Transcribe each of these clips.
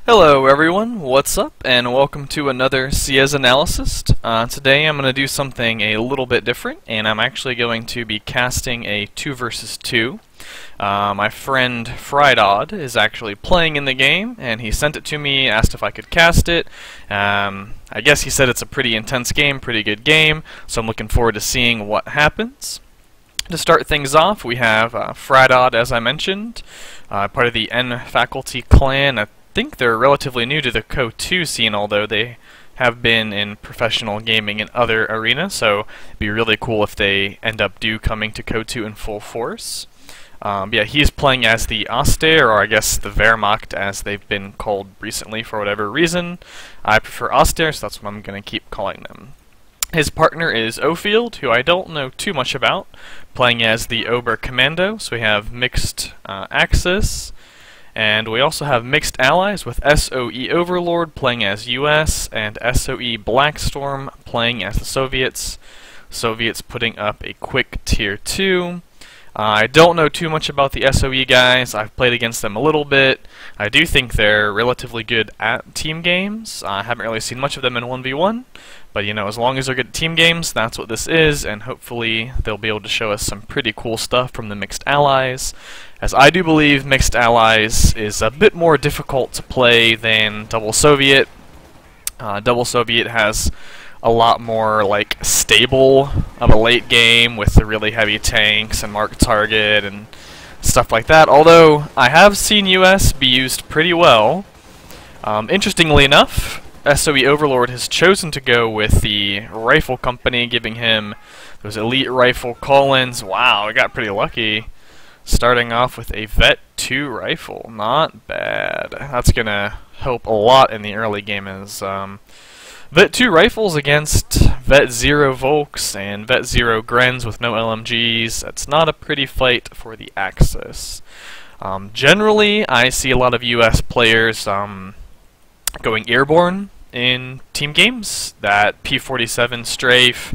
Hello everyone, what's up, and welcome to another CS Analysis. Today I'm going to do something a little bit different, and I'm actually going to be casting a 2 versus 2. My friend Fridod is actually playing in the game, and he sent it to me, asked if I could cast it. I guess he said it's a pretty intense game, pretty good game, so I'm looking forward to seeing what happens. To start things off, we have Fridod, as I mentioned, part of the N faculty clan. I think they're relatively new to the CO2 scene, although they have been in professional gaming in other arenas, so it'd be really cool if they end up coming to CO2 in full force. Yeah, he's playing as the Ostheer, or I guess the Wehrmacht, as they've been called recently for whatever reason. I prefer Ostheer, so that's what I'm going to keep calling them. His partner is Ofield, who I don't know too much about, playing as the Ober Commando, so we have mixed axis. And we also have mixed allies with SoE Overlord playing as US and SoE Blackstorm playing as the Soviets. Soviets putting up a quick tier 2. I don't know too much about the SoE guys. I've played against them a little bit. I do think they're relatively good at team games. I haven't really seen much of them in 1v1, but you know, as long as they're good at team games, that's what this is, and hopefully they'll be able to show us some pretty cool stuff from the mixed allies, as I do believe mixed allies is a bit more difficult to play than Double Soviet. Double Soviet has a lot more like stable of a late game with the really heavy tanks and mark target and stuff like that, although I have seen US be used pretty well. Interestingly enough, SoE Overlord has chosen to go with the rifle company, giving him those elite rifle call-ins. Wow, I got pretty lucky. Starting off with a Vet 2 rifle. Not bad. That's gonna help a lot in the early game, as Vet 2 rifles against Vet 0 Volks and Vet 0 Grens with no LMGs. That's not a pretty fight for the Axis. Generally, I see a lot of US players going airborne in team games. That P-47 strafe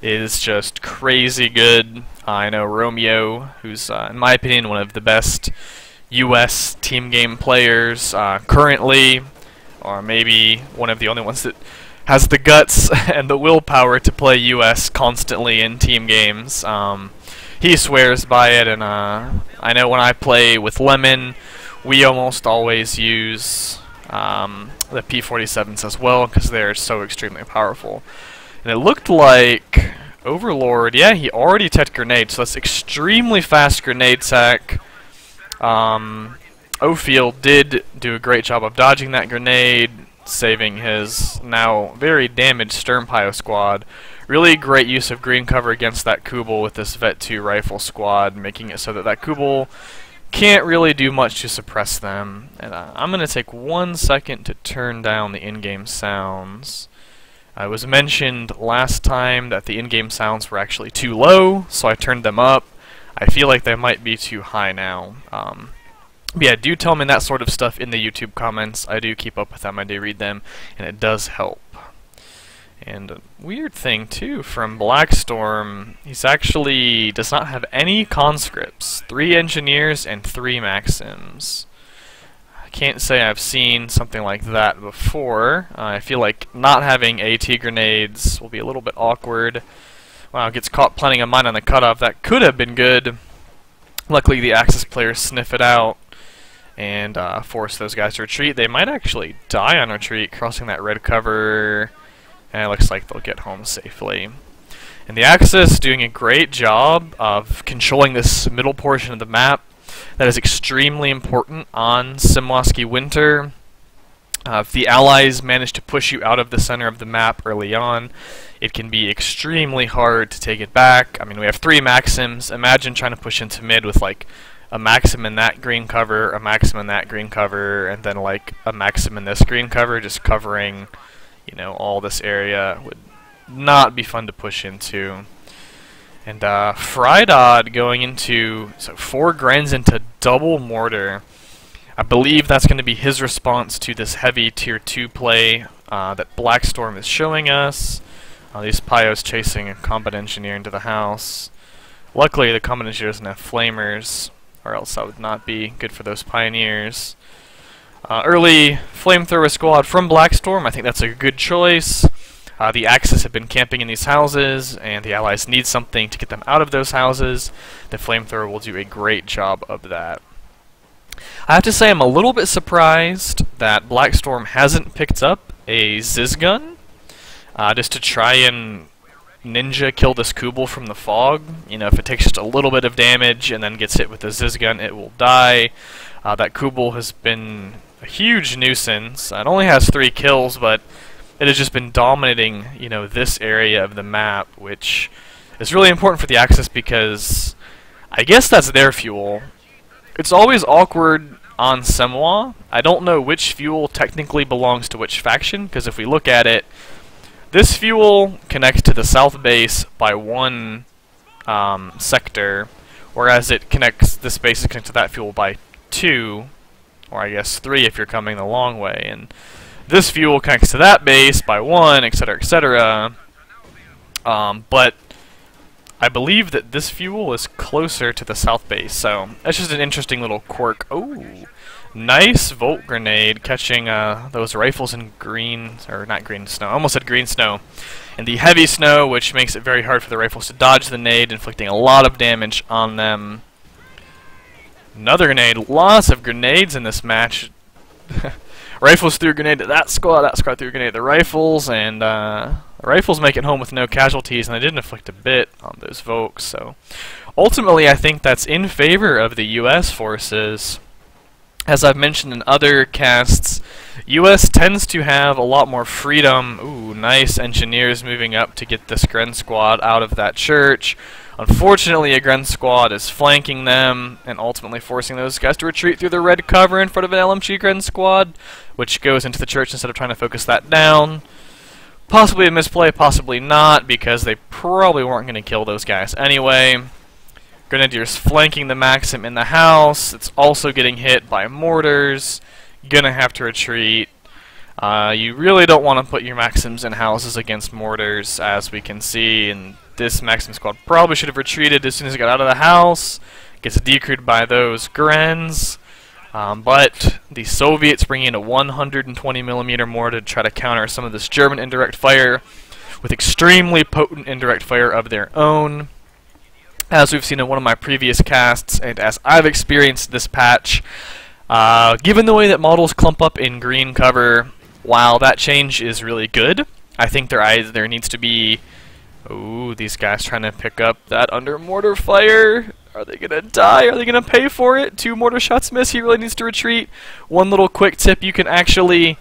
is just crazy good. I know Romeo, who's in my opinion one of the best US team game players currently, or maybe one of the only ones that has the guts and the willpower to play US constantly in team games. He swears by it, and I know when I play with Lemon, we almost always use the P-47s as well, because they're so extremely powerful. And it looked like Overlord, yeah, he already teched grenades, so that's extremely fast grenade tech. Ofield did do a great job of dodging that grenade, saving his now very damaged Sturmpio squad. Really great use of green cover against that Kubel with this Vet 2 rifle squad, making it so that that Kubel can't really do much to suppress them. And I'm going to take 1 second to turn down the in-game sounds. It was mentioned last time that the in-game sounds were actually too low, so I turned them up. I feel like they might be too high now. But yeah, do tell me that sort of stuff in the YouTube comments. I do keep up with them, I do read them, and it does help. And a weird thing too from Blackstorm, he's actually does not have any conscripts. 3 engineers and 3 maxims. I can't say I've seen something like that before. I feel like not having AT grenades will be a little bit awkward. Wow, gets caught planting a mine on the cutoff. That could have been good. Luckily the Axis players sniff it out and force those guys to retreat. They might actually die on retreat, crossing that red cover, and it looks like they'll get home safely. And the Axis doing a great job of controlling this middle portion of the map. That is extremely important on Semos Winter. If the Allies manage to push you out of the center of the map early on, it can be extremely hard to take it back. I mean, we have 3 Maxims. Imagine trying to push into mid with like a Maxim in that green cover, a Maxim in that green cover, and then like a Maxim in this green cover, just covering, you know, all this area. Would not be fun to push into. And Fridod going into 4 Grens into double mortar. I believe that's going to be his response to this heavy tier 2 play that Blackstorm is showing us. These Pios chasing a combat engineer into the house. Luckily the combat engineer doesn't have flamers, or else that would not be good for those pioneers. Early flamethrower squad from Blackstorm, I think that's a good choice. The Axis have been camping in these houses, and the Allies need something to get them out of those houses. The flamethrower will do a great job of that. I have to say I'm a little bit surprised that Blackstorm hasn't picked up a Ziz gun, just to try and ninja kill this Kubel from the fog. You know, if it takes just a little bit of damage and then gets hit with the Ziz gun, it will die. That Kubel has been a huge nuisance. It only has 3 kills, but it has just been dominating, you know, this area of the map, which is really important for the Axis because I guess that's their fuel. It's always awkward on Semos. I don't know which fuel technically belongs to which faction, because if we look at it, this fuel connects to the south base by 1 sector, whereas this base is connected to that fuel by 2, or I guess 3 if you're coming the long way, and this fuel connects to that base by 1, etc., etc. But I believe that this fuel is closer to the south base, so that's just an interesting little quirk. Oh, nice Volt Grenade catching those rifles in green, or not green snow, I almost said green snow, in the heavy snow, which makes it very hard for the rifles to dodge the nade, inflicting a lot of damage on them. Another grenade, lots of grenades in this match. Rifles threw a grenade to that squad threw a grenade to the rifles, and the rifles make it home with no casualties, and they didn't inflict a bit on those Volks, so ultimately I think that's in favor of the US forces. As I've mentioned in other casts, US tends to have a lot more freedom. Ooh, nice engineers moving up to get this Gren squad out of that church. Unfortunately, a Gren squad is flanking them and ultimately forcing those guys to retreat through the red cover in front of an LMG Gren squad, which goes into the church instead of trying to focus that down. Possibly a misplay, possibly not, because they probably weren't going to kill those guys anyway. Grenadiers flanking the Maxim in the house. It's also getting hit by mortars. Gonna have to retreat. You really don't want to put your Maxims in houses against mortars, as we can see, and this Maxim squad probably should have retreated as soon as it got out of the house. Gets decrewed by those Grens. But the Soviets bring in a 120mm mortar to try to counter some of this German indirect fire with extremely potent indirect fire of their own. As we've seen in one of my previous casts, and as I've experienced this patch, given the way that models clump up in green cover, while that change is really good, I think there needs to be... Ooh, these guys trying to pick up that under mortar fire. Are they gonna die? Are they gonna pay for it? 2 mortar shots miss. He really needs to retreat. One little quick tip: you can actually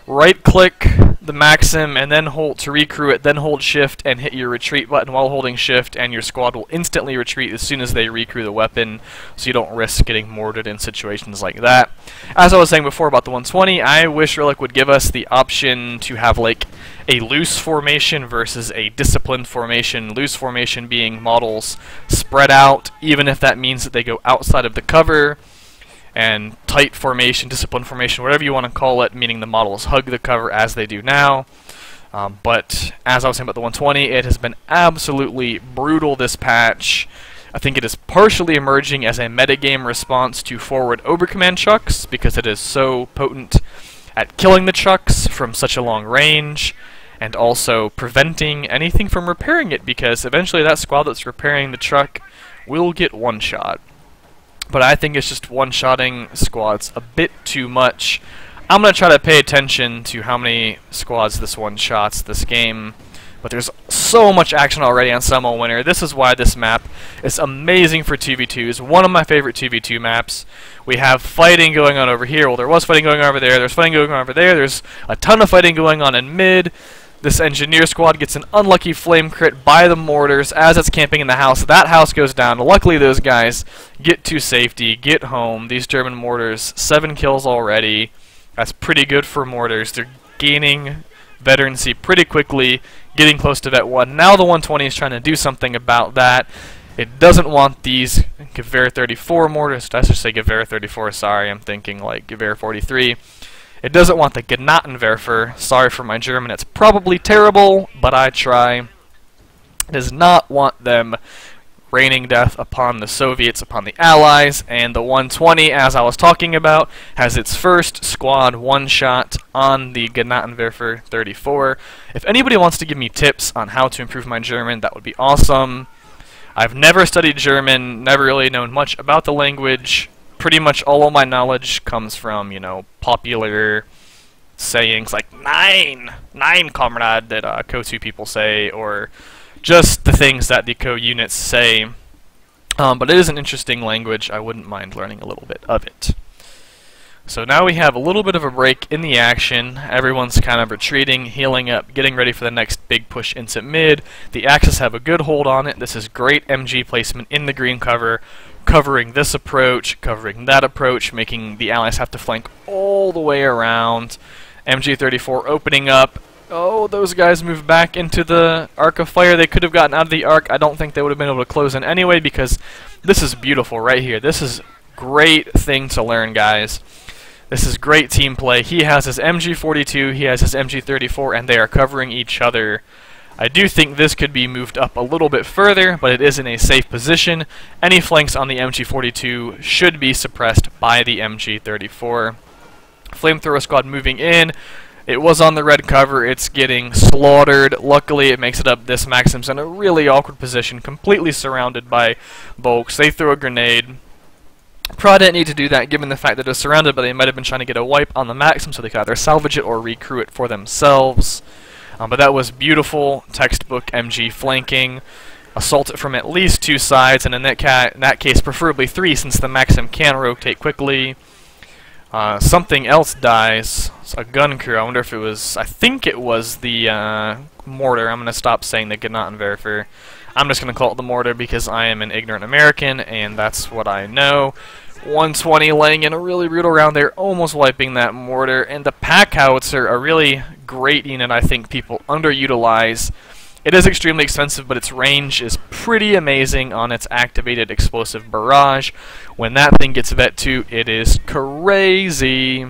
right-click the Maxim and then hold to recrew it, then hold Shift and hit your retreat button while holding Shift, and your squad will instantly retreat as soon as they recrew the weapon, so you don't risk getting mortared in situations like that. As I was saying before about the 120, I wish Relic would give us the option to have like a loose formation versus a disciplined formation. Loose formation being models spread out, even if that means that they go outside of the cover, and tight formation, disciplined formation, whatever you want to call it, meaning the models hug the cover as they do now. But as I was saying about the 120, it has been absolutely brutal this patch. I think it is partially emerging as a metagame response to forward overcommand chucks, because it is so potent at killing the chucks from such a long range, and also preventing anything from repairing it, because eventually that squad that's repairing the truck will get one-shot. But I think it's just one-shotting squads a bit too much. I'm going to try to pay attention to how many squads this one-shots this game. But there's so much action already on Semos Winter. This is why this map is amazing for 2v2s. One of my favorite 2v2 maps. We have fighting going on over here. Well, there was fighting going on over there. There's fighting going on over there. There's a ton of fighting going on in mid. This engineer squad gets an unlucky flame crit by the mortars as it's camping in the house. That house goes down. Luckily, those guys get to safety, get home. These German mortars, 7 kills already. That's pretty good for mortars. They're gaining veterancy pretty quickly, getting close to Vet 1. Now the 120 is trying to do something about that. It doesn't want these Gewehr 34 mortars. Did I just say Gewehr 34? Sorry, I'm thinking like Gewehr 43. It doesn't want the Granatenwerfer. Sorry for my German, it's probably terrible, but I try. It does not want them raining death upon the Soviets, upon the Allies, and the 120, as I was talking about, has its first squad one-shot on the Gnadenwerfer 34. If anybody wants to give me tips on how to improve my German, that would be awesome. I've never studied German, never really known much about the language. Pretty much all of my knowledge comes from, you know, popular sayings like "Nein, Nein, comrade" that Co2 people say, or just the things that the co-units say. But it is an interesting language. I wouldn't mind learning a little bit of it. So now we have a little bit of a break in the action. Everyone's kind of retreating, healing up, getting ready for the next big push into mid. The Axis have a good hold on it. This is great MG placement in the green cover, covering this approach, covering that approach, making the Allies have to flank all the way around. MG34 opening up. Oh, those guys move back into the arc of fire. They could have gotten out of the arc. I don't think they would have been able to close in anyway, because this is beautiful right here. This is great thing to learn, guys. This is great team play. He has his MG42, he has his MG34, and they are covering each other. I do think this could be moved up a little bit further, but it is in a safe position. Any flanks on the MG42 should be suppressed by the MG34. Flamethrower squad moving in. It was on the red cover. It's getting slaughtered. Luckily, it makes it up. This Maxim's in a really awkward position, completely surrounded by Volks. They throw a grenade. Probably didn't need to do that given the fact that it was surrounded, but they might have been trying to get a wipe on the Maxim so they could either salvage it or recrew it for themselves. But that was beautiful textbook MG flanking. Assault it from at least two sides, and in that case preferably three, since the Maxim can rotate quickly. Something else dies. It's a gun crew. I wonder if it was... I think it was the mortar. I'm going to stop saying the Gnadenwerfer. I'm just going to call it the mortar because I am an ignorant American, and that's what I know. 120 laying in a really brutal round there, almost wiping that mortar. And the pack howitzer, a really great unit I think people underutilize. It is extremely expensive, but its range is pretty amazing on its activated explosive barrage. When that thing gets vet 2, it is crazy.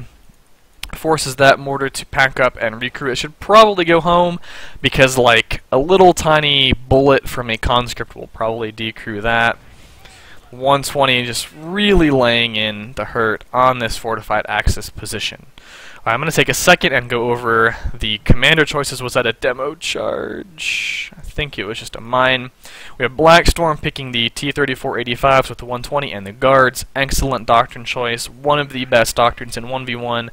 Forces that mortar to pack up and recrew. It should probably go home because, like, a little tiny bullet from a conscript will probably decrew that. 120 just really laying in the hurt on this fortified Axis position. I'm going to take a second and go over the commander choices. Was that a demo charge? I think it was just a mine. We have Blackstorm picking the T-34-85s with the 120 and the guards. Excellent doctrine choice. One of the best doctrines in 1v1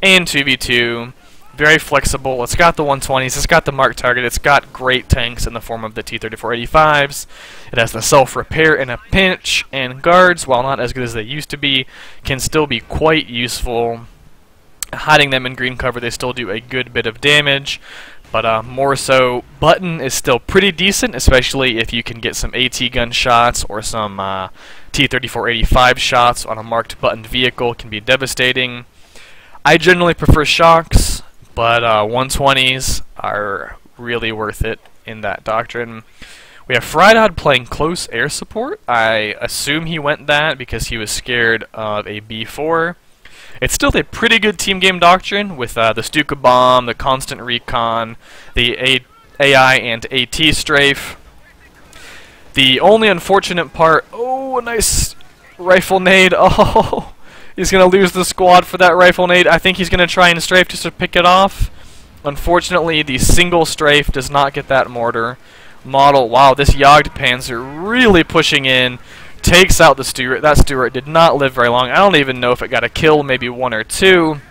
and 2v2. Very flexible. It's got the 120s. It's got the marked target. It's got great tanks in the form of the T-34-85s. It has the self-repair in a pinch. And guards, while not as good as they used to be, can still be quite useful. Hiding them in green cover, they still do a good bit of damage, but more so, button is still pretty decent, especially if you can get some AT gun shots or some T-34-85 shots on a marked buttoned vehicle. It can be devastating. I generally prefer shocks, but 120s are really worth it in that doctrine. We have Fridod playing Close Air Support. I assume he went that because he was scared of a B4. It's still a pretty good team game doctrine with the Stuka Bomb, the Constant Recon, the AI and AT Strafe. The only unfortunate part... Oh, a nice rifle nade. Oh, he's going to lose the squad for that rifle nade. I think he's going to try and strafe just to pick it off. Unfortunately, the single strafe does not get that mortar model. Wow, this Jagdpanzer really pushing in. Takes out the Stuart. That Stuart did not live very long. I don't even know if it got a kill, maybe one or two.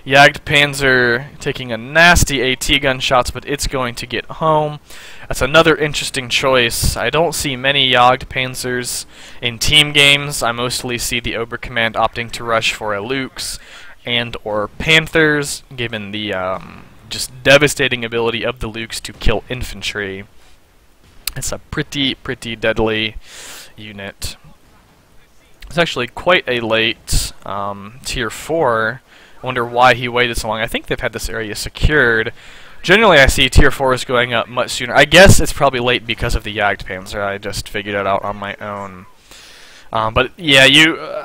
Jagdpanzer taking a nasty AT gun shots, but it's going to get home. That's another interesting choice. I don't see many Jagdpanzers in team games. I mostly see the Oberkommand opting to rush for a Lux and or Panthers, given the just devastating ability of the Lux to kill infantry. It's a pretty deadly unit. It's actually quite a late tier 4. I wonder why he waited so long. I think they've had this area secured. Generally I see tier 4s going up much sooner. I guess it's probably late because of the Jagdpanzer. I just figured it out on my own. But yeah,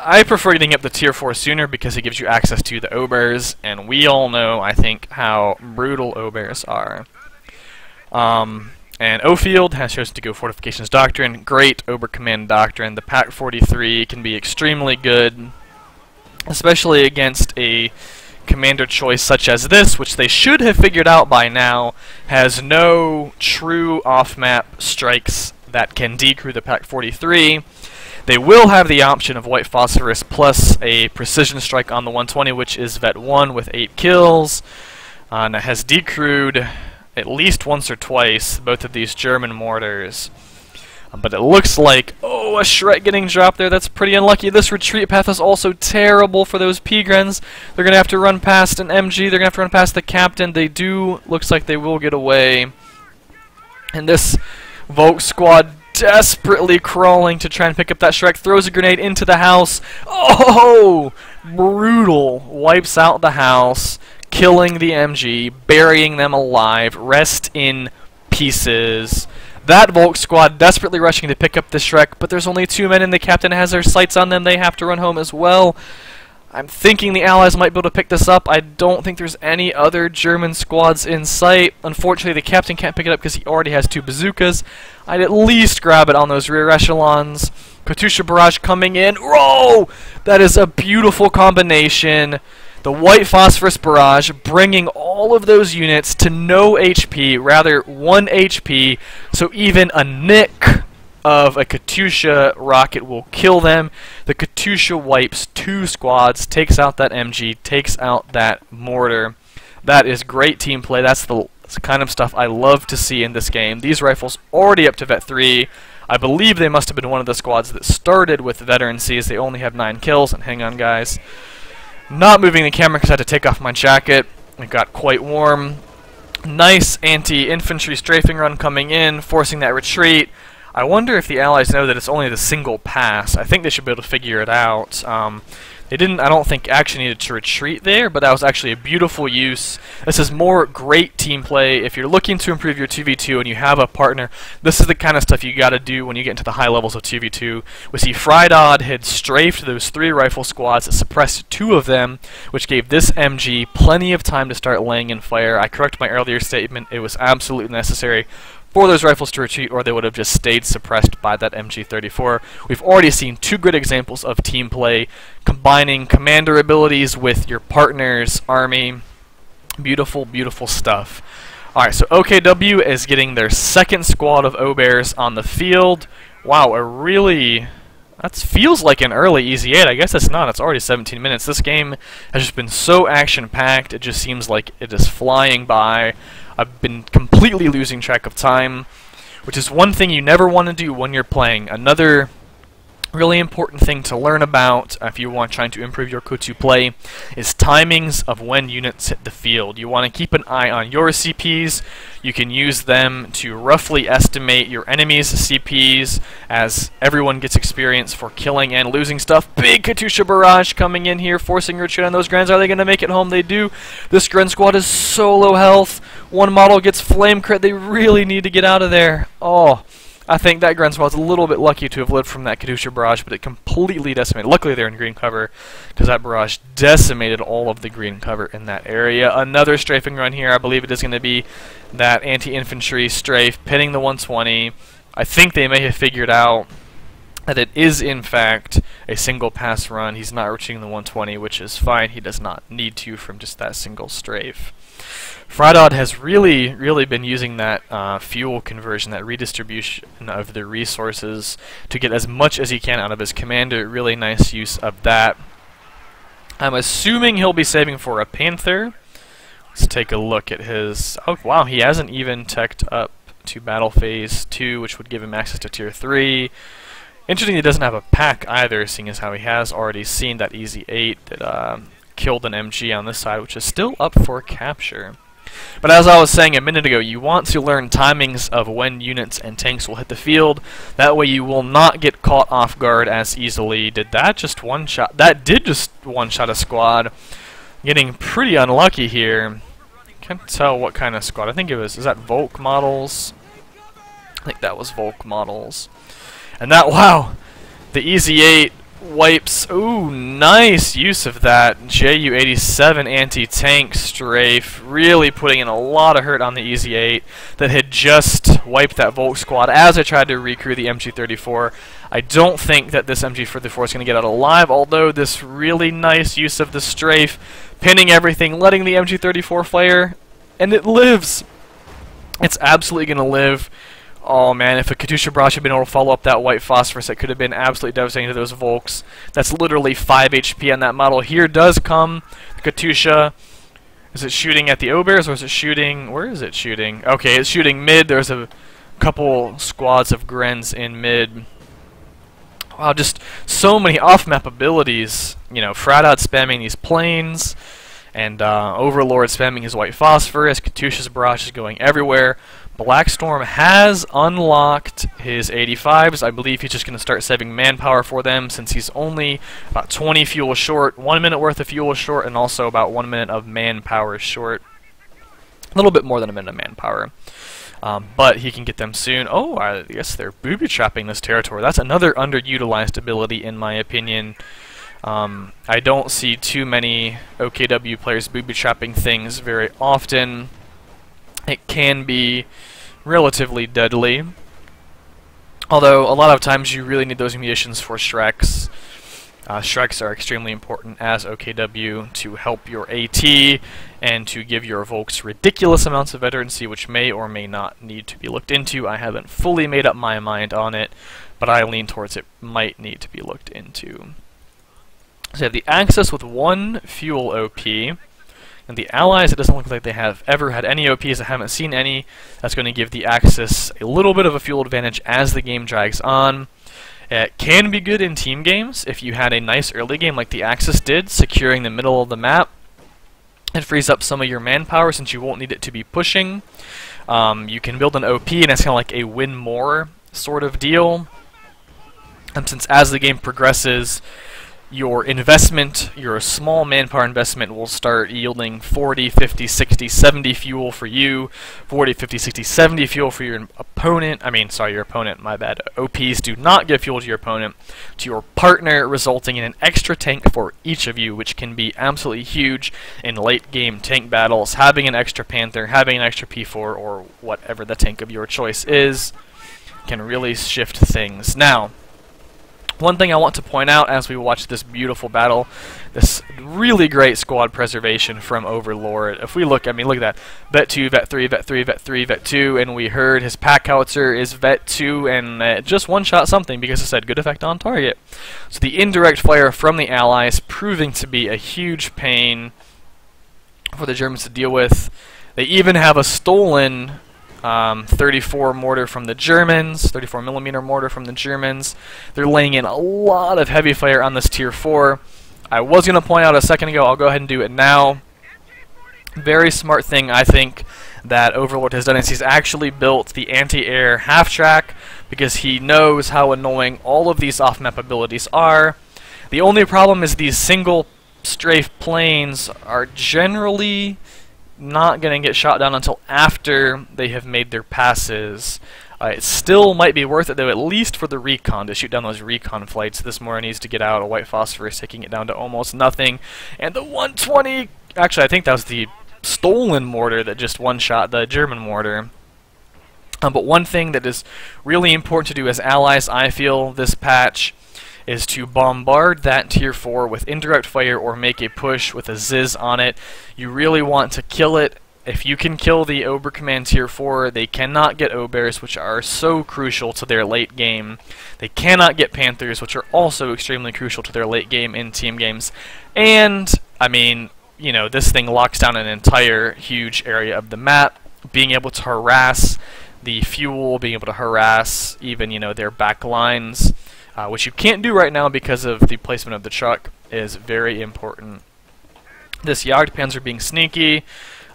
I prefer getting up the tier 4 sooner because it gives you access to the Obers, and we all know, I think, how brutal Obers are. And Ofield has chosen to go Fortifications Doctrine. Great Obercommand Doctrine. The Pack 43 can be extremely good, especially against a commander choice such as this, which they should have figured out by now, has no true off-map strikes that can decrew the Pack 43. They will have the option of White Phosphorus plus a precision strike on the 120, which is Vet 1 with 8 kills. And it has decrewed at least once or twice both of these German mortars. But it looks like, oh, a Shrek getting dropped there. That's pretty unlucky. This retreat path is also terrible for those Pigrens. They're going to have to run past an MG. They're going to have to run past the captain. They do, looks like they will get away. And this Volk squad desperately crawling to try and pick up that Shrek. Throws a grenade into the house. Oh, brutal. Wipes out the house, killing the MG, burying them alive. Rest in pieces. That Volk squad desperately rushing to pick up the Shrek, but there's only 2 men and the captain has their sights on them. They have to run home as well. I'm thinking the Allies might be able to pick this up. I don't think there's any other German squads in sight. Unfortunately, the captain can't pick it up because he already has 2 bazookas. I'd at least grab it on those rear echelons. Katusha barrage coming in. Whoa! That is a beautiful combination. The White Phosphorus barrage bringing all of those units to no HP, rather 1 HP, so even a nick of a Katusha rocket will kill them. The Katusha wipes 2 squads, takes out that MG, takes out that mortar. That is great team play. That's the kind of stuff I love to see in this game. These rifles already up to Vet 3. I believe they must have been one of the squads that started with Veteran Cs. They only have 9 kills, and hang on guys. Not moving the camera because I had to take off my jacket. It got quite warm. Nice anti-infantry strafing run coming in, forcing that retreat. I wonder if the Allies know that it's only the single pass. I think they should be able to figure it out. They didn't, I don't think, actually needed to retreat there, but that was actually a beautiful use. This is more great team play. If you're looking to improve your 2v2 and you have a partner, this is the kind of stuff you gotta do when you get into the high levels of 2v2. We see Fridod had strafed those 3 rifle squads that suppressed 2 of them, which gave this MG plenty of time to start laying in fire. I correct my earlier statement. It was absolutely necessary for those rifles to retreat, or they would have just stayed suppressed by that MG34. We've already seen 2 good examples of team play, combining commander abilities with your partner's army. Beautiful, beautiful stuff. Alright, so OKW is getting their 2nd squad of O-Bears on the field. Wow, that feels like an early Easy 8. I guess it's not. It's already 17 minutes. This game has just been so action-packed. It just seems like it is flying by. I've been completely losing track of time, which is one thing you never want to do when you're playing. Another really important thing to learn about if you want trying to improve your KOTU play is timings of when units hit the field. You want to keep an eye on your CPs. You can use them to roughly estimate your enemy's CPs as everyone gets experience for killing and losing stuff. Big Katusha barrage coming in here, forcing retreat on those Grens. Are they going to make it home? They do. This Gren squad is so low health. One model gets flame crit. They really need to get out of there. Oh, I think that Gren squad's a little bit lucky to have lived from that Katusha barrage, but it completely decimated. Luckily they're in green cover, because that barrage decimated all of the green cover in that area. Another strafing run here. I believe it is going to be that anti-infantry strafe, pinning the 120. I think they may have figured out that it is in fact a single pass run. He's not reaching the 120, which is fine. He does not need to from just that single strafe. Fridod has really been using that fuel conversion, that redistribution of the resources to get as much as he can out of his commander. Really nice use of that. I'm assuming he'll be saving for a Panther. Let's take a look at his... Oh wow, he hasn't even teched up to Battle Phase 2, which would give him access to Tier 3. Interesting he doesn't have a pack either, seeing as how he has already seen that Easy 8 that killed an MG on this side, which is still up for capture. But as I was saying a minute ago, you want to learn timings of when units and tanks will hit the field. That way you will not get caught off guard as easily. Did that just one-shot? That did just one-shot a squad. Getting pretty unlucky here. Can't tell what kind of squad. I think it was... Is that Volk models? I think that was Volk models. And that... Wow! The Easy 8 wipes. Ooh, nice use of that JU-87 anti-tank strafe, really putting in a lot of hurt on the Easy 8 that had just wiped that Volk squad as I tried to recrew the MG34. I don't think that this MG34 is going to get out alive, although this really nice use of the strafe, pinning everything, letting the MG34 flare, and it lives. It's absolutely going to live. Oh man, if a Katyusha Barrage had been able to follow up that white phosphorus, it could have been absolutely devastating to those Volks. That's literally 5 HP on that model. Here does come the Katyusha. Is it shooting at the Obears, or is it shooting... Where is it shooting? Okay, it's shooting mid. There's a couple squads of Grens in mid. Wow, just so many off-map abilities. You know, Fridod spamming these planes, and Overlord spamming his white phosphorus. Katyusha's Barrage is going everywhere. Blackstorm has unlocked his 85s. I believe he's just going to start saving manpower for them since he's only about 20 fuel short, 1 minute worth of fuel short, and also about 1 minute of manpower short. A little bit more than a minute of manpower. But he can get them soon. Oh, I guess they're booby-trapping this territory. That's another underutilized ability in my opinion. I don't see too many OKW players booby-trapping things very often. It can be relatively deadly, although a lot of times you really need those munitions for Shreks. Shreks are extremely important as OKW to help your AT and to give your Volks ridiculous amounts of veterancy, which may or may not need to be looked into. I haven't fully made up my mind on it, but I lean towards it might need to be looked into. So you have the Axis with 1 fuel OP. And the Allies, it doesn't look like they have ever had any OPs. I haven't seen any. That's going to give the Axis a little bit of a fuel advantage as the game drags on. It can be good in team games if you had a nice early game like the Axis did, securing the middle of the map. It frees up some of your manpower since you won't need it to be pushing. You can build an OP, and it's kind of like a win more sort of deal. And since as the game progresses, your investment, your small manpower investment will start yielding 40, 50, 60, 70 fuel for you, 40, 50, 60, 70 fuel for your opponent. Your opponent, my bad. OPs do not give fuel to your opponent, to your partner, resulting in an extra tank for each of you, which can be absolutely huge in late game tank battles. Having an extra Panther, having an extra P4, or whatever the tank of your choice is, can really shift things. Now, one thing I want to point out as we watch this beautiful battle, this really great squad preservation from Overlord. If we look, look at that. Vet 2, Vet 3, Vet 3, Vet 3, Vet 2, and we heard his pack howitzer is Vet 2, and just one-shot something because it said good effect on target. So the indirect fire from the Allies proving to be a huge pain for the Germans to deal with. They even have a stolen 34 mortar from the Germans, 34mm mortar from the Germans. They're laying in a lot of heavy fire on this tier 4. I was going to point out a second ago, I'll go ahead and do it now. Very smart thing, I think, that Overlord has done is he's actually built the anti-air half-track because he knows how annoying all of these off-map abilities are. The only problem is these single strafe planes are generally not going to get shot down until after they have made their passes. It still might be worth it, though, at least for the recon, to shoot down those recon flights. This mortar needs to get out. A white phosphorus taking it down to almost nothing. And the 120... Actually, I think that was the stolen mortar that just one-shot the German mortar. But one thing that is really important to do as allies, I feel, this patch, is to bombard that tier 4 with indirect fire or make a push with a Ziz on it. You really want to kill it. If you can kill the Obercommand tier 4, they cannot get Obears, which are so crucial to their late game. They cannot get Panthers, which are also extremely crucial to their late game in team games. And, this thing locks down an entire huge area of the map. Being able to harass the fuel, being able to harass even, their back lines, which you can't do right now because of the placement of the truck, is very important. This Jagdpanzer being sneaky,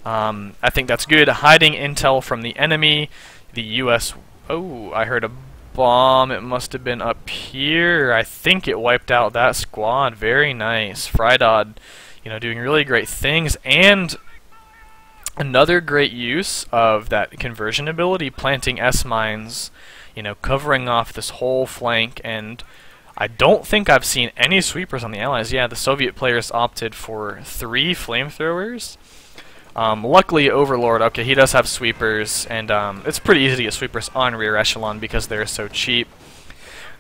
I think that's good. Hiding intel from the enemy. The US... Oh, I heard a bomb. It must have been up here. I think it wiped out that squad. Very nice. Fridod, doing really great things. And another great use of that conversion ability, planting S-mines, covering off this whole flank and I don't think I've seen any sweepers on the Allies. Yeah, the Soviet players opted for 3 flamethrowers. Luckily, Overlord, okay, he does have sweepers, and it's pretty easy to get sweepers on rear echelon because they're so cheap.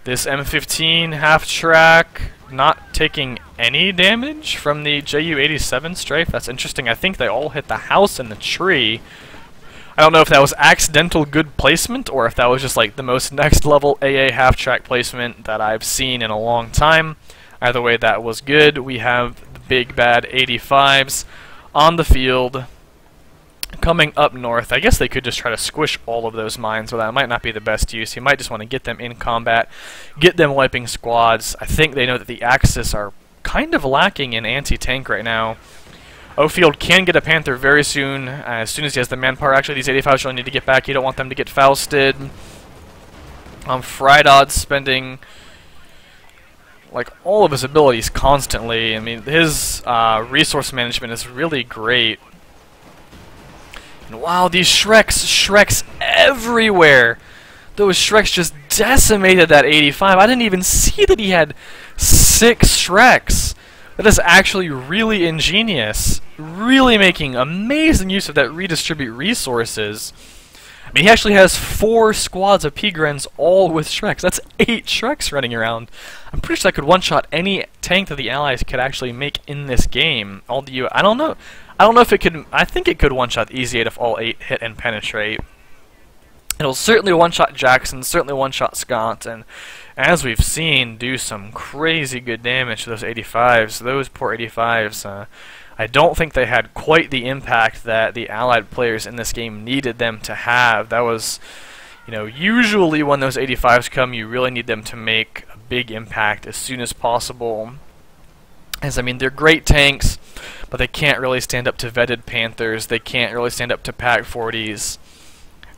This M15 half-track not taking any damage from the Ju-87 strafe. That's interesting. I think they all hit the house and the tree. I don't know if that was accidental good placement or if that was just like the most next level AA half-track placement that I've seen in a long time. Either way, that was good. We have the big bad 85s on the field. Coming up north, I guess they could just try to squish all of those mines, but that might not be the best use. You might just want to get them in combat, get them wiping squads. I think they know that the Axis are kind of lacking in anti-tank right now. Ofield can get a Panther very soon, as soon as he has the manpower. Actually, these 85s really need to get back. You don't want them to get Fausted. Fridod spending like all of his abilities constantly. I mean, his resource management is really great. Wow, these Shreks everywhere! Those Shreks just decimated that 85. I didn't even see that he had 6 Shreks. That is actually really ingenious. Really making amazing use of that redistribute resources. I mean, he actually has 4 squads of P-Grens all with Shreks. That's 8 Shreks running around. I'm pretty sure I could one-shot any tank that the Allies could actually make in this game. All the I don't know. I don't know if it could. I think it could one-shot Easy 8 if all 8 hit and penetrate. It'll certainly one-shot Jackson, certainly one-shot Scott, and as we've seen, do some crazy good damage to those 85s. Those poor 85s. I don't think they had quite the impact that the Allied players in this game needed them to have. That was, you know, usually when those 85s come, you really need them to make a big impact as soon as possible. As I mean, they're great tanks, but they can't really stand up to vetted Panthers. They can't really stand up to Pack 40s.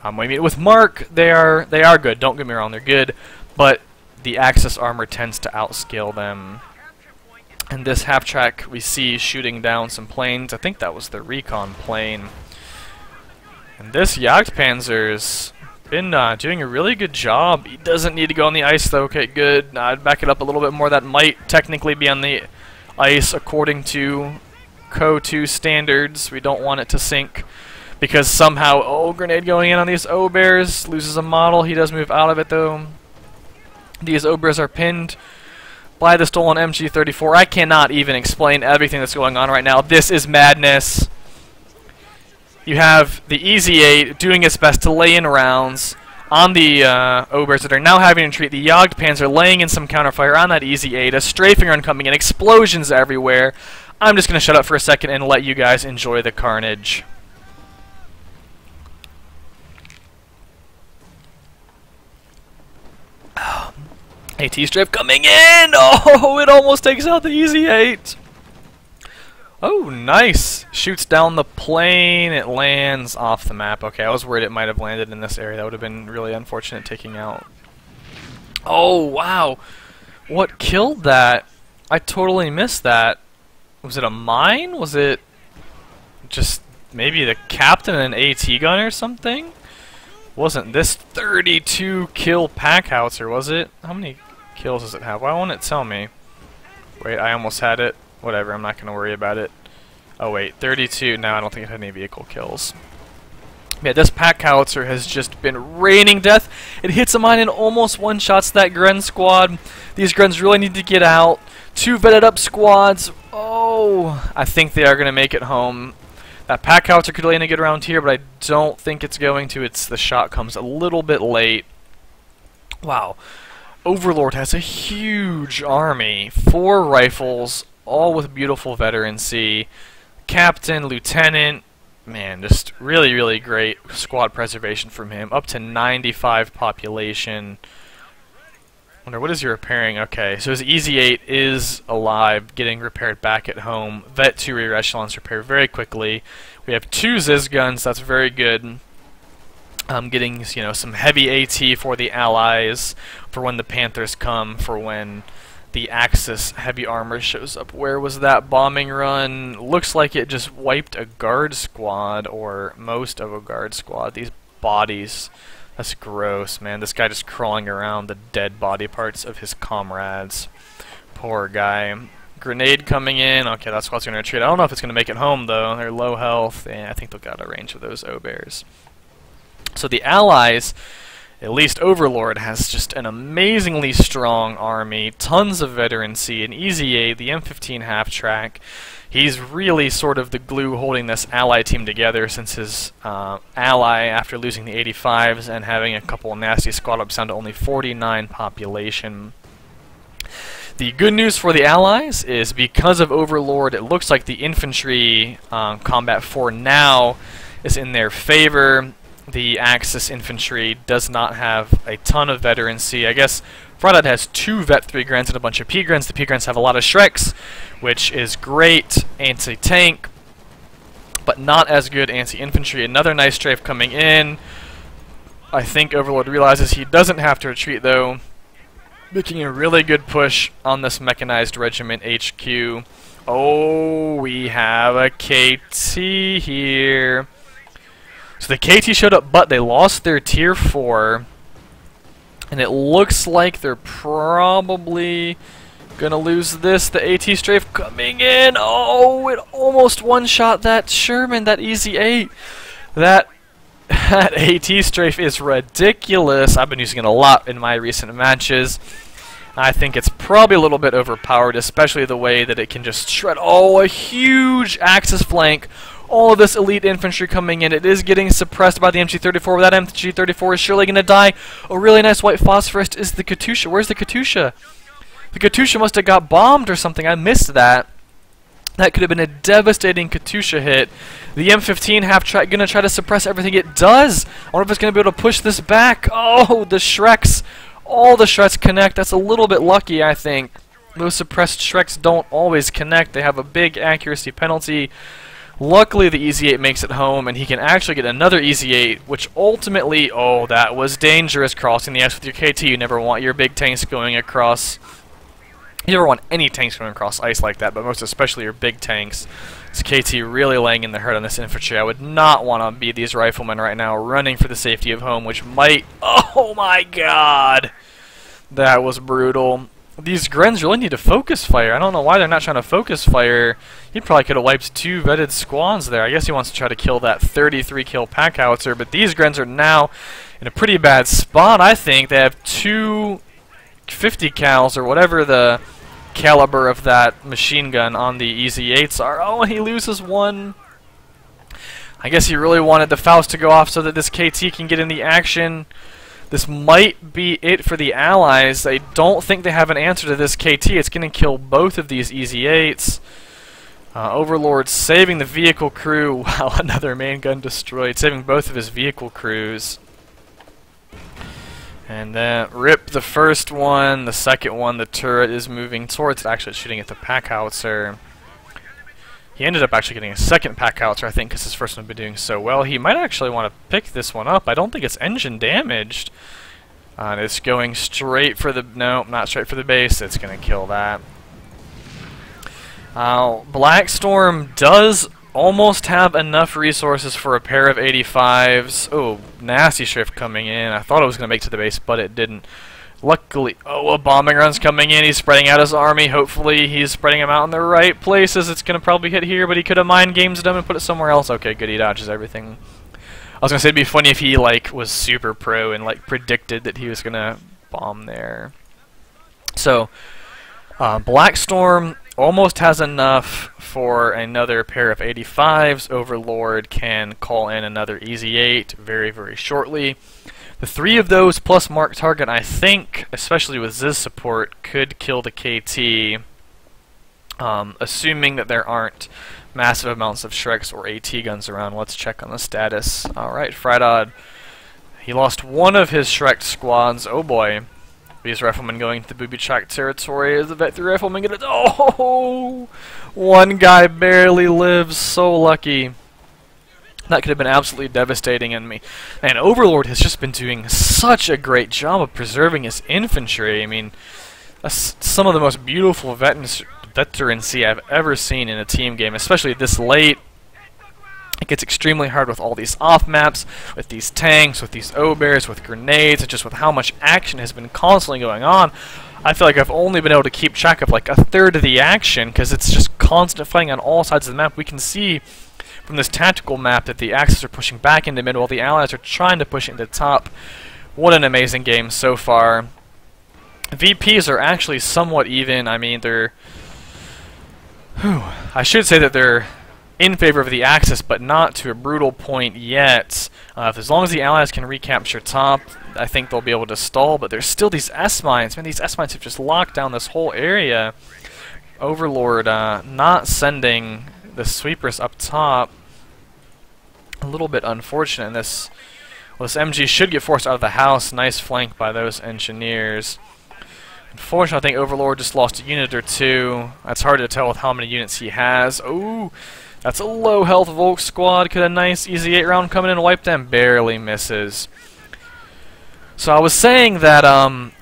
I mean, with Mark, they are good. Don't get me wrong, they're good, but the Axis armor tends to outscale them. And this half-track we see shooting down some planes. I think that was the recon plane. And this Jagdpanzer's been doing a really good job. He doesn't need to go on the ice, though. Okay, good. I'd back it up a little bit more. That might technically be on the ice according to CO2 standards. We don't want it to sink because somehow, oh, grenade going in on these O-Bears. Loses a model. He does move out of it, though. These O-Bears are pinned by the stolen MG34. I cannot even explain everything that's going on right now. This is madness. You have the Easy 8 doing its best to lay in rounds on the O-Bears that are now having to treat the Jagdpanzer, laying in some counterfire on that Easy 8. A strafing run coming in, explosions everywhere. I'm just going to shut up for a second and let you guys enjoy the carnage. AT strip coming in! Oh, it almost takes out the Easy 8! Oh, nice! Shoots down the plane, it lands off the map. Okay, I was worried it might have landed in this area. That would have been really unfortunate taking out. Oh, wow! What killed that? I totally missed that. Was it a mine? Was it just maybe the captain and an AT gun or something? Wasn't this 32 kill pack howitzer, was it? How many kills does it have? Why won't it tell me? Wait, I almost had it. Whatever, I'm not going to worry about it. Oh wait, 32. No, I don't think it had any vehicle kills. Yeah, this pack howitzer has just been raining death. It hits a mine and almost one-shots that Gren squad. These Grens really need to get out. 2 vetted up squads. Oh, I think they are going to make it home. That pack howitzer could land a good round here, but I don't think it's going to. The shot comes a little bit late. Wow. Overlord has a huge army. 4 rifles, all with beautiful veterancy. Captain, lieutenant, man, just really, really great squad preservation from him. Up to 95 population. Wonder, what is he repairing? Okay, so his Easy 8 is alive, getting repaired back at home. Vet 2 rear echelons repair very quickly. We have 2 Ziz guns, that's very good. Getting, you know, some heavy AT for the Allies, for when the Panthers come, for when the Axis heavy armor shows up. Where was that bombing run? Looks like it just wiped a guard squad, or most of a guard squad. These bodies That's gross, man. This guy just crawling around the dead body parts of his comrades. Poor guy. Grenade coming in. Okay, that squad's going to retreat. I don't know if it's going to make it home, though. They're low health, and I think they'll get out of range of those O-Bears. So the Allies, at least Overlord, has just an amazingly strong army, tons of veterancy, an easy aid, the M15 half-track. He's really sort of the glue holding this ally team together, since his ally, after losing the 85s and having a couple of nasty squad ups down to only 49 population. The good news for the Allies is because of Overlord, it looks like the infantry combat for now is in their favor. The Axis infantry does not have a ton of veterancy. I guess Fridod has 2 Vet 3 Grens and a bunch of P Grens. The P Grens have a lot of Shreks, which is great anti-tank, but not as good anti-infantry. Another nice strafe coming in. I think Overlord realizes he doesn't have to retreat, though, making a really good push on this mechanized regiment HQ. Oh, we have a KT here. So the KT showed up, but they lost their tier 4. And it looks like they're probably gonna lose this. The AT strafe coming in. Oh, it almost one-shot that Sherman, that easy 8. That AT strafe is ridiculous. I've been using it a lot in my recent matches. I think it's probably a little bit overpowered, especially the way that it can just shred. Oh, a huge Axis flank. All of this elite infantry coming in. It is getting suppressed by the MG34. That MG34 is surely going to die. A really nice white phosphorus is the Katusha. Where's the Katusha? The Katusha must have got bombed or something. I missed that. That could have been a devastating Katusha hit. The M15 half-track going to try to suppress everything it does. I wonder if it's going to be able to push this back. Oh, the Shreks. All the Shreks connect. That's a little bit lucky, I think. Those suppressed Shreks don't always connect. They have a big accuracy penalty. Luckily, the Easy 8 makes it home, and he can actually get another Easy 8, which ultimately... Oh, that was dangerous, crossing the ice with your KT. You never want your big tanks going across... You never want any tanks going across ice like that, but most especially your big tanks. This KT really laying in the hurt on this infantry. I would not want to be these riflemen right now running for the safety of home, which might... Oh my god! That was brutal. These Grens really need to focus fire. I don't know why they're not trying to focus fire. He probably could have wiped 2 vetted squads there. I guess he wants to try to kill that 33 kill pack howitzer, but these Grens are now in a pretty bad spot, I think. They have 2 50 cals, or whatever the caliber of that machine gun on the Easy 8s are. Oh, and he loses 1. I guess he really wanted the Faust to go off so that this KT can get in the action. This might be it for the Allies. I don't think they have an answer to this KT. It's going to kill both of these Easy 8s. Overlord saving the vehicle crew. Wow, another main gun destroyed. Saving both of his vehicle crews. And then rip the first one. The second one, the turret is moving towards it. Actually, it's shooting at the pack howitzer. He ended up actually getting a second pack howitzer, I think, because his first one had been doing so well. He might actually want to pick this one up. I don't think it's engine damaged. And it's going straight for the... No, not straight for the base. It's going to kill that. Blackstorm does almost have enough resources for a pair of 85s. Oh, nasty shift coming in. I thought it was going to make it to the base, but it didn't. Luckily, oh, a bombing run's coming in. He's spreading out his army. Hopefully, he's spreading them out in the right places. It's going to probably hit here, but he could have mind games them and put it somewhere else. Okay, good. He dodges everything. I was going to say it'd be funny if he, like, was super pro and, like, predicted that he was going to bomb there. So, Blackstorm almost has enough for another pair of 85s. Overlord can call in another Easy 8 very, very shortly. The 3 of those plus mark target, I think, especially with Ziz support, could kill the KT, assuming that there aren't massive amounts of Shreks or AT guns around. Let's check on the status. Alright, Fridod. He lost 1 of his Shrek squads. Oh boy. These riflemen going to the booby-tracked territory. Is the Vet 3 rifleman gonna... Oh! 1 guy barely lives. So lucky. That could have been absolutely devastating, and Overlord has just been doing such a great job of preserving his infantry. I mean, that's some of the most beautiful veterancy I've ever seen in a team game, especially this late. It gets extremely hard with all these off maps, with these tanks, with these O-bears, with grenades, and just with how much action has been constantly going on. I feel like I've only been able to keep track of like a third of the action because it's just constant fighting on all sides of the map. We can see from this tactical map that the Axis are pushing back into mid while the Allies are trying to push it into top. What an amazing game so far. VPs are actually somewhat even. I mean, they're... I should say that they're in favor of the Axis, but not to a brutal point yet. As long as the Allies can recapture top, I think they'll be able to stall, but there's still these S-mines. Man, these S-mines have just locked down this whole area. Overlord not sending the sweepers up top. A little bit unfortunate. This MG should get forced out of the house. Nice flank by those engineers. Unfortunately, I think Overlord just lost a unit or two. That's hard to tell with how many units he has. Ooh, that's a low health Volk squad. Could a nice easy 8 round come in and wipe them? Barely misses. So I was saying that,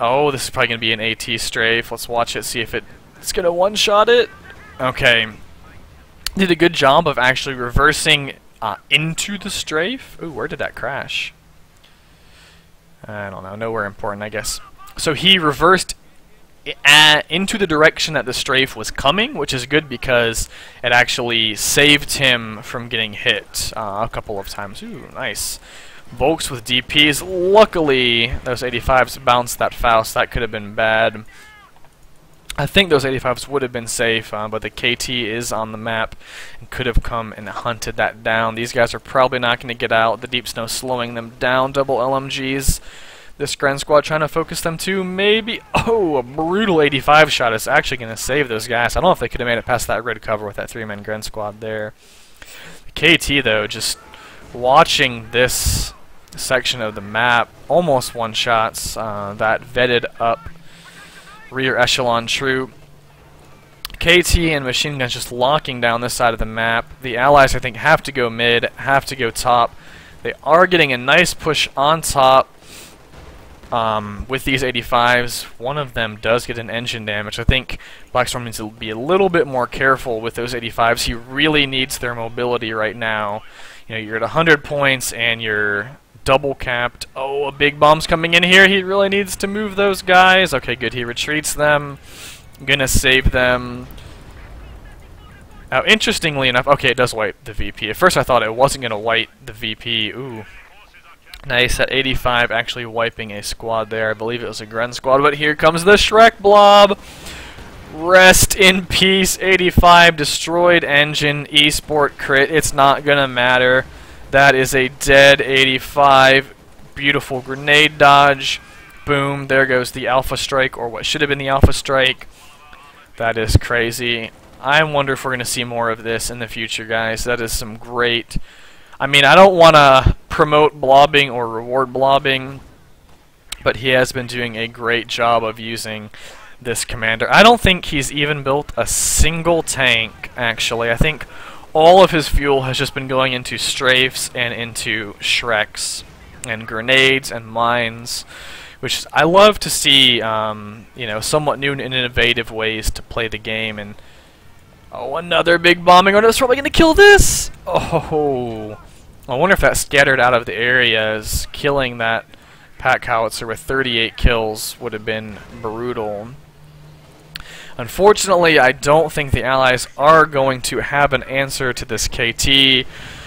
oh, this is probably going to be an AT strafe. Let's watch it, see if it's going to one-shot it. Okay. Did a good job of actually reversing into the strafe. Ooh, where did that crash? I don't know. Nowhere important, I guess. So he reversed into the direction that the strafe was coming, which is good because it actually saved him from getting hit a couple of times. Ooh, nice. Volks with DPs. Luckily, those 85s bounced that Faust. That could have been bad. I think those 85s would have been safe, but the KT is on the map and could have come and hunted that down. These guys are probably not going to get out. The deep snow slowing them down. Double LMGs. This Gren Squad trying to focus them too, maybe. Oh, a brutal 85 shot is actually going to save those guys. I don't know if they could have made it past that red cover with that 3-man Gren Squad there. The KT, though, just watching this section of the map, almost one-shots that vetted up rear echelon troop. KT and machine guns just locking down this side of the map. The Allies, I think, have to go mid, have to go top. They are getting a nice push on top. With these 85s, one of them does get an engine damage. I think Blackstorm needs to be a little bit more careful with those 85s. He really needs their mobility right now. You know, you're at 100 points and you're double capped. Oh, a big bomb's coming in here. He really needs to move those guys. Okay, good. He retreats them. Gonna save them. Now, interestingly enough, okay, it does wipe the VP. At first I thought it wasn't gonna wipe the VP. Ooh. Nice, at 85 actually wiping a squad there. I believe it was a Gren squad, but here comes the Shrek blob. Rest in peace, 85. Destroyed engine, esport crit. It's not gonna matter. That is a dead 85. Beautiful grenade dodge. Boom, there goes the Alpha Strike, or what should have been the Alpha Strike. That is crazy. I wonder if we're gonna see more of this in the future, guys. That is some great... I mean, I don't want to promote blobbing or reward blobbing, but he has been doing a great job of using this commander. I don't think he's even built a single tank, actually. I think all of his fuel has just been going into strafes and into Shreks and grenades and mines, which I love to see, you know, somewhat new and innovative ways to play the game. And oh, another big bombing order. That's probably going to kill this! Oh, I wonder if that scattered out of the areas, killing that pack howitzer with 38 kills would have been brutal. Unfortunately, I don't think the Allies are going to have an answer to this KT,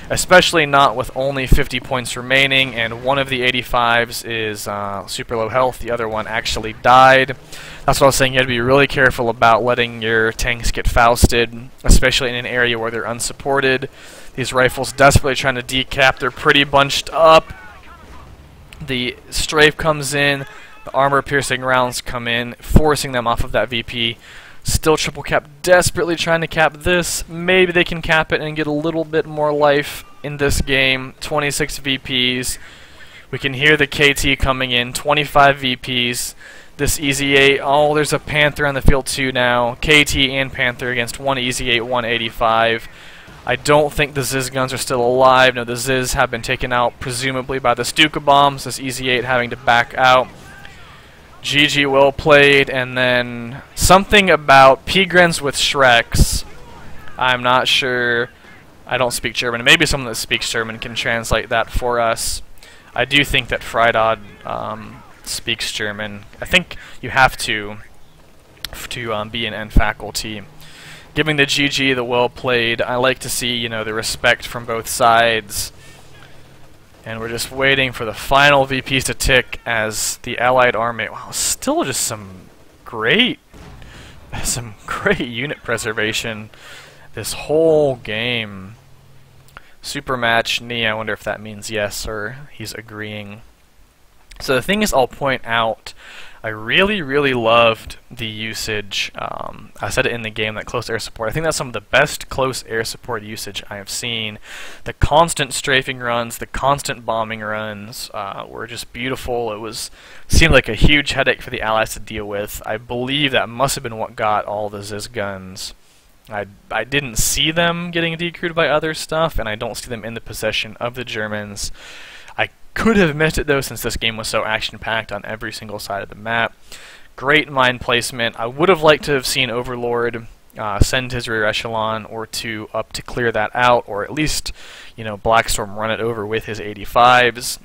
especially not with only 50 points remaining, and one of the 85s is super low health. The other one actually died. That's what I was saying. You have to be really careful about letting your tanks get Fausted, especially in an area where they're unsupported. These rifles desperately trying to decap. They're pretty bunched up. The strafe comes in. The armor-piercing rounds come in, forcing them off of that VP. Still triple cap, desperately trying to cap this. Maybe they can cap it and get a little bit more life in this game. 26 VPs. We can hear the KT coming in. 25 VPs. This Easy 8. Oh, there's a Panther on the field too now. KT and Panther against one Easy 8, 185. I don't think the Ziz guns are still alive. No, the Ziz have been taken out, presumably by the Stuka bombs. This Easy 8 having to back out. GG, well played. And then something about P-Grens with Shreks. I'm not sure I don't speak German. Maybe someone that speaks German can translate that for us. I do think that Fridod speaks German. I think you have to be an N faculty. Giving the GG, the well played. I like to see, you know, the respect from both sides. And we're just waiting for the final VPs to tick as the Allied army. Wow, still just some great unit preservation this whole game. Super match knee. I wonder if that means yes or he's agreeing. So the thing is, I'll point out, I really loved the usage. I said it in the game, that close air support. I think that's some of the best close air support usage I have seen. The constant strafing runs, the constant bombing runs were just beautiful. It seemed like a huge headache for the Allies to deal with. I believe that must have been what got all the Ziz guns. I didn't see them getting decrewed by other stuff, and I don't see them in the possession of the Germans. I could have missed it though, since this game was so action-packed on every single side of the map. Great mine placement. I would have liked to have seen Overlord send his rear echelon or two up to clear that out, or at least, you know, Blackstorm run it over with his 85s.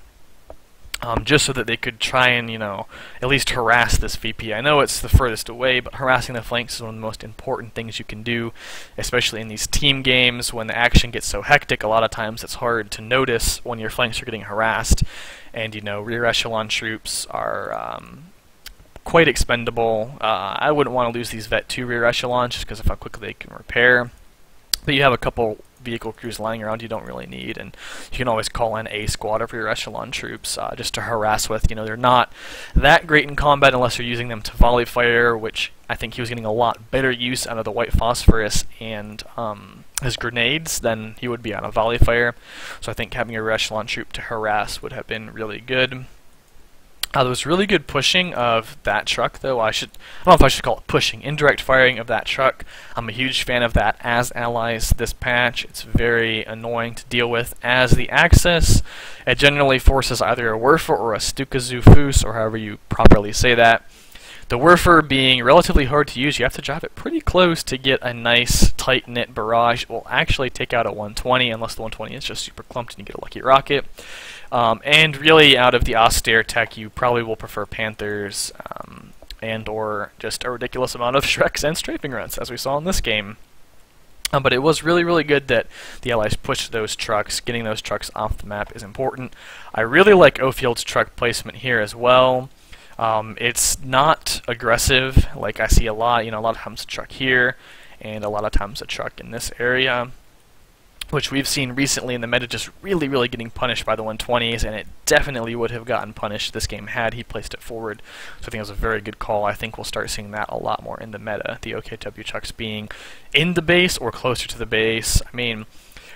Just so that they could try and, you know, at least harass this VP. I know it's the furthest away, but harassing the flanks is one of the most important things you can do, especially in these team games when the action gets so hectic. A lot of times it's hard to notice when your flanks are getting harassed, and, you know, rear echelon troops are quite expendable. I wouldn't want to lose these Vet 2 rear echelons just because of how quickly they can repair. But you have a couple vehicle crews lying around you don't really need, and you can always call in a squad of rear echelon troops just to harass with. You know, they're not that great in combat unless you're using them to volley fire, which I think he was getting a lot better use out of the white phosphorus and his grenades than he would be on a volley fire. So I think having a rear echelon troop to harass would have been really good. There was really good pushing of that truck, though. I don't know if I should call it pushing. Indirect firing of that truck. I'm a huge fan of that as allies this patch. It's very annoying to deal with as the Axis. It generally forces either a Werfer or a Stuka-Zu-Fuß, or however you properly say that. The Werfer being relatively hard to use, you have to drive it pretty close to get a nice tight-knit barrage. It will actually take out a 120, unless the 120 is just super clumped and you get a lucky rocket. And really, out of the Ostheer tech, you probably will prefer Panthers and or just a ridiculous amount of Shreks and strafing runs, as we saw in this game. But it was really good that the Allies pushed those trucks. Getting those trucks off the map is important. I really like Ofield's truck placement here as well. It's not aggressive, like I see a lot. You know, a lot of times a truck here, and a lot of times a truck in this area, which we've seen recently in the meta just really getting punished by the 120s, and it definitely would have gotten punished this game had he placed it forward. So I think it was a very good call. I think we'll start seeing that a lot more in the meta, the OKW trucks being in the base or closer to the base. I mean,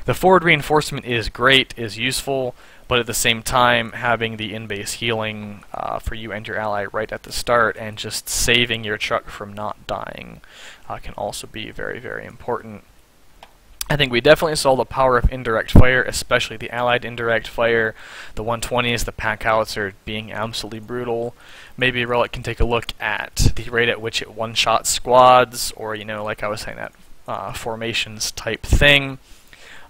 the forward reinforcement is great, is useful, but at the same time, having the in-base healing for you and your ally right at the start and just saving your truck from not dying can also be very important. I think we definitely saw the power of indirect fire, especially the allied indirect fire. The 120s, the pack howitzer being absolutely brutal. Maybe Relic can take a look at the rate at which it one-shot squads, or, you know, like I was saying, that formations type thing.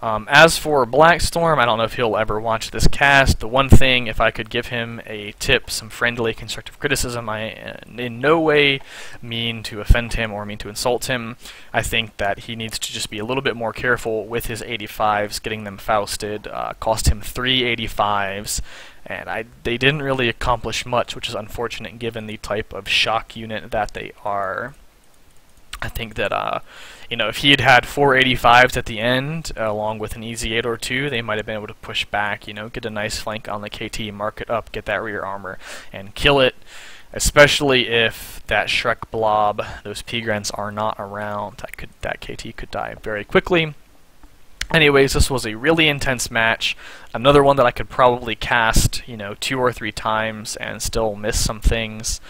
As for Blackstorm, I don't know if he'll ever watch this cast. The one thing, if I could give him a tip, some friendly constructive criticism, I in no way mean to offend him or mean to insult him. I think that he needs to just be a little bit more careful with his 85s, getting them Fausted. Cost him 3 85s, and they didn't really accomplish much, which is unfortunate given the type of shock unit that they are. I think that, you know, if he had had 4 85s at the end, along with an easy 8 or 2, they might have been able to push back, you know, get a nice flank on the KT, mark it up, get that rear armor, and kill it, especially if that Shrek blob, those Pigrens are not around. That KT could die very quickly. Anyways, this was a really intense match. Another one that I could probably cast, you know, 2 or 3 times and still miss some things.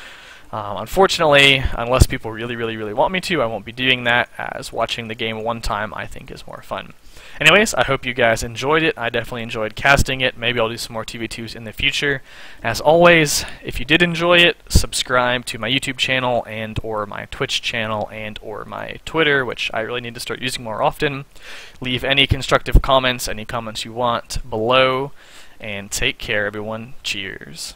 Unfortunately, unless people really want me to, I won't be doing that, as watching the game one time I think is more fun. Anyways, I hope you guys enjoyed it. I definitely enjoyed casting it. Maybe I'll do some more TV2s in the future. As always, if you did enjoy it, subscribe to my YouTube channel and or my Twitch channel and or my Twitter, which I really need to start using more often. Leave any constructive comments, any comments you want below, and take care everyone. Cheers.